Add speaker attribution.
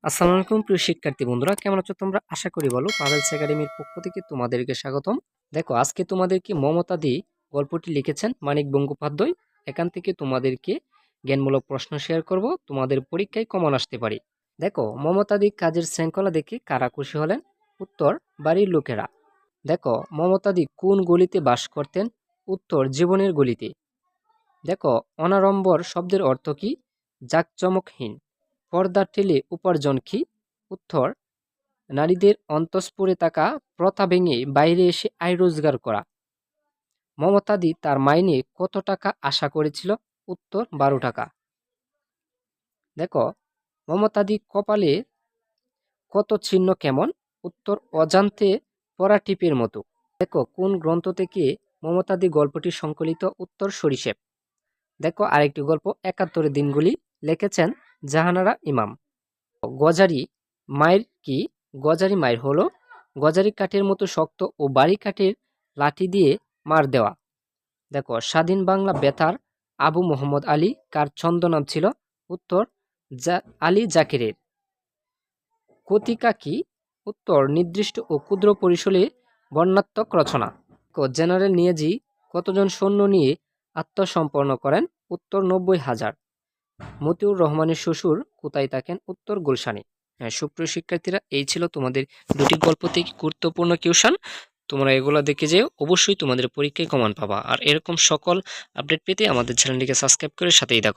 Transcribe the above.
Speaker 1: আসসালামু আলাইকুম প্রিয় শিক্ষার্থী বন্ধুরা, কেমন আছো তোমরা? আশা করি বলো। পাভেলস একাডেমির পক্ষ থেকে তোমাদেরকে স্বাগতম। দেখো, আজকে তোমাদেরকে মমতা দি গল্পটি লিখেছেন মানিক বন্দ্যোপাধ্যায়। এখান থেকে তোমাদেরকে জ্ঞানমূলক প্রশ্ন শেয়ার করব, তোমাদের পরীক্ষায় কমন আসতে পারে। দেখো, মমতা দি কাজের শৃঙ্খলা দেখে কারা খুশি হলেন? উত্তর, বাড়ির লোকেরা। দেখো, মমতা দি কোন গলিতে বাস করতেন? উত্তর, জীবনের গলিতে। দেখো, অনাড়ম্বর শব্দের অর্থ কি? জাঁকজমকহীন। পর্দার ঠেলে উপার্জন কি? উত্তর, নারীদের অন্তঃপুরে থাকা প্রথা ভেঙে বাইরে এসে আয় রোজগার করা। মমতাদি তার মাইনে কত টাকা আশা করেছিল? উত্তর, 12 টাকা। দেখো, মমতাদি কপালে কত চিহ্ন কেমন? উত্তর, অজান্তে পরা টিপের মতো। দেখো, কোন গ্রন্থ থেকে মমতাদি গল্পটি সংকলিত? উত্তর, সরিষেপ। দেখো, আরেকটি গল্প ৭১ দিনগুলি লিখেছেন জাহানারা ইমাম। গজারি মায়ের কি? গজারি মায়ের হলো গজারি কাঠের মতো শক্ত ও বাড়ি কাঠের লাঠি দিয়ে মার দেওয়া। দেখো, স্বাধীন বাংলা বেতার আবু মোহাম্মদ আলী কার ছদ্মনাম ছিল? উত্তর, আলী জাকিরের। কতিকা কি? উত্তর, নির্দিষ্ট ও ক্ষুদ্র পরিসরে বর্ণাত্মক রচনা। জেনারেল নিয়াজি কতজন সৈন্য নিয়ে আত্মসমর্পণ করেন? উত্তর, ৯০,০০০। মতিউর রহমানের শ্বশুর কোথায় থাকেন? উত্তর, গুলশানে। সুপ্রিয় শিক্ষার্থীরা, এই ছিল তোমাদের দুটি গল্প থেকে গুরুত্বপূর্ণ কিউশন। তোমরা এগুলো দেখে যেও, অবশ্যই তোমাদের পরীক্ষায় কমন পাবা। আর এরকম সকল আপডেট পেতে আমাদের চ্যানেলটিকে সাবস্ক্রাইব করে সাথেই থাকো।